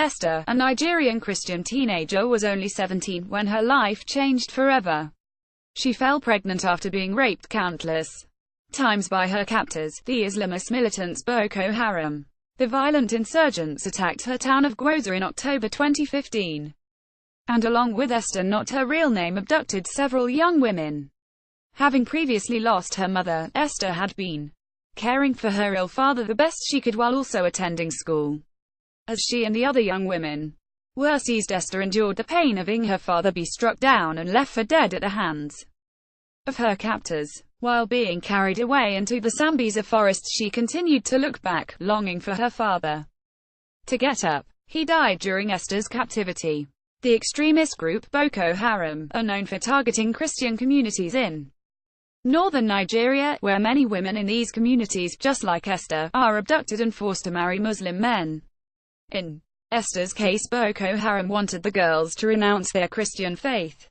Esther, a Nigerian Christian teenager, was only 17 when her life changed forever. She fell pregnant after being raped countless times by her captors, the Islamist militants Boko Haram. The violent insurgents attacked her town of Gwoza in October 2015. And along with Esther, not her real name, abducted several young women. Having previously lost her mother, Esther had been caring for her ill father the best she could while also attending school. As she and the other young women were seized, Esther endured the pain of seeing her father be struck down and left for dead at the hands of her captors. While being carried away into the Sambisa forest, she continued to look back, longing for her father to get up. He died during Esther's captivity. The extremist group Boko Haram are known for targeting Christian communities in northern Nigeria, where many women in these communities, just like Esther, are abducted and forced to marry Muslim men. In Esther's case, Boko Haram wanted the girls to renounce their Christian faith.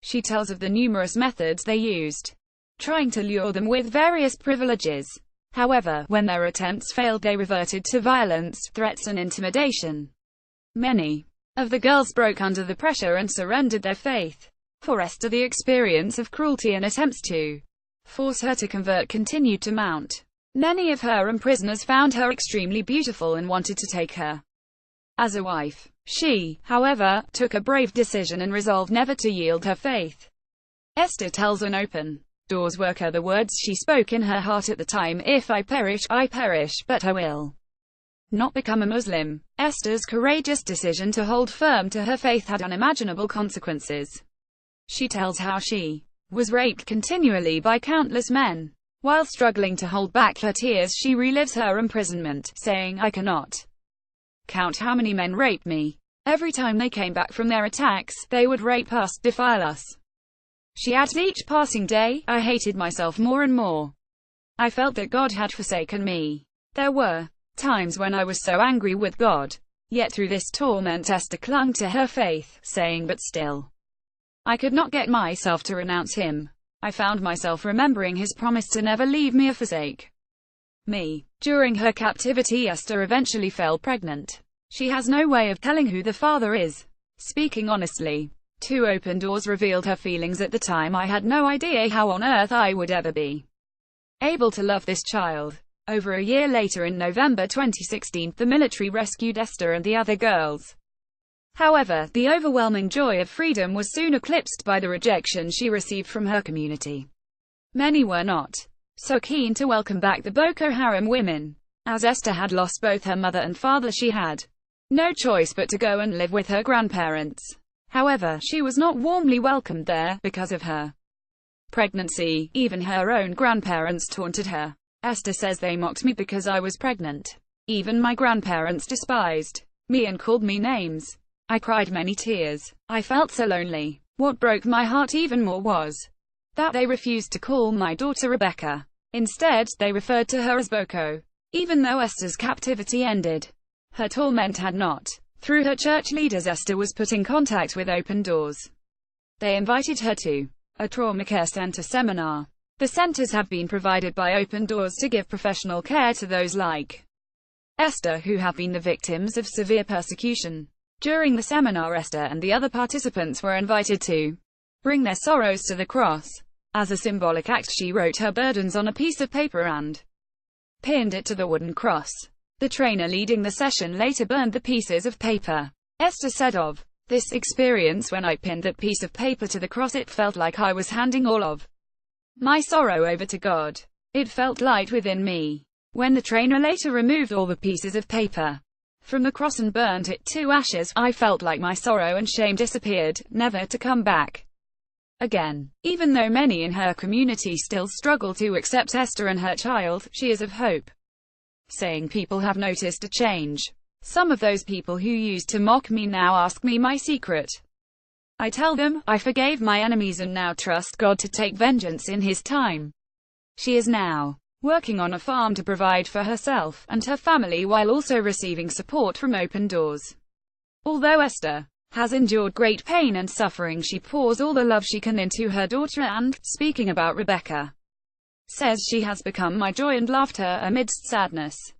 She tells of the numerous methods they used, trying to lure them with various privileges. However, when their attempts failed, they reverted to violence, threats and intimidation. Many of the girls broke under the pressure and surrendered their faith. For Esther, the experience of cruelty and attempts to force her to convert continued to mount. Many of her prisoners found her extremely beautiful and wanted to take her as a wife. She, however, took a brave decision and resolved never to yield her faith. Esther tells an open doors worker the words she spoke in her heart at the time: "If I perish, but I will not become a Muslim." Esther's courageous decision to hold firm to her faith had unimaginable consequences. She tells how she was raped continually by countless men. While struggling to hold back her tears, she relives her imprisonment, saying, "I cannot count how many men raped me. Every time they came back from their attacks, they would rape us, defile us." She adds, "Each passing day, I hated myself more and more. I felt that God had forsaken me. There were times when I was so angry with God. Yet through this torment Esther clung to her faith, saying, but still, I could not get myself to renounce him. I found myself remembering his promise to never leave me or forsake me." During her captivity, Esther eventually fell pregnant. She has no way of telling who the father is. Speaking honestly to Open Doors, revealed her feelings at the time: "I had no idea how on earth I would ever be able to love this child." Over a year later, in November 2016, the military rescued Esther and the other girls. However, the overwhelming joy of freedom was soon eclipsed by the rejection she received from her community. Many were not so keen to welcome back the Boko Haram women. As Esther had lost both her mother and father, she had no choice but to go and live with her grandparents. However, she was not warmly welcomed there, because of her pregnancy. Even her own grandparents taunted her. Esther says, "They mocked me because I was pregnant. Even my grandparents despised me and called me names. I cried many tears. I felt so lonely. What broke my heart even more was that they refused to call my daughter Rebecca. Instead, they referred to her as Boko." Even though Esther's captivity ended, her torment had not. Through her church leaders, Esther was put in contact with Open Doors. They invited her to a trauma care center seminar. The centers have been provided by Open Doors to give professional care to those like Esther who have been the victims of severe persecution. During the seminar, Esther and the other participants were invited to bring their sorrows to the cross. As a symbolic act, she wrote her burdens on a piece of paper and pinned it to the wooden cross. The trainer leading the session later burned the pieces of paper. Esther said of this experience: "When I pinned that piece of paper to the cross, it felt like I was handing all of my sorrow over to God. It felt light within me." When the trainer later removed all the pieces of paper from the cross and burnt it to ashes, "I felt like my sorrow and shame disappeared, never to come back again." Even though many in her community still struggle to accept Esther and her child, she is of hope, saying, "People have noticed a change. Some of those people who used to mock me now ask me my secret. I tell them, I forgave my enemies and now trust God to take vengeance in his time." She is now working on a farm to provide for herself and her family while also receiving support from Open Doors. Although Esther has endured great pain and suffering, she pours all the love she can into her daughter and, speaking about Rebecca, says, "She has become my joy and laughter amidst sadness."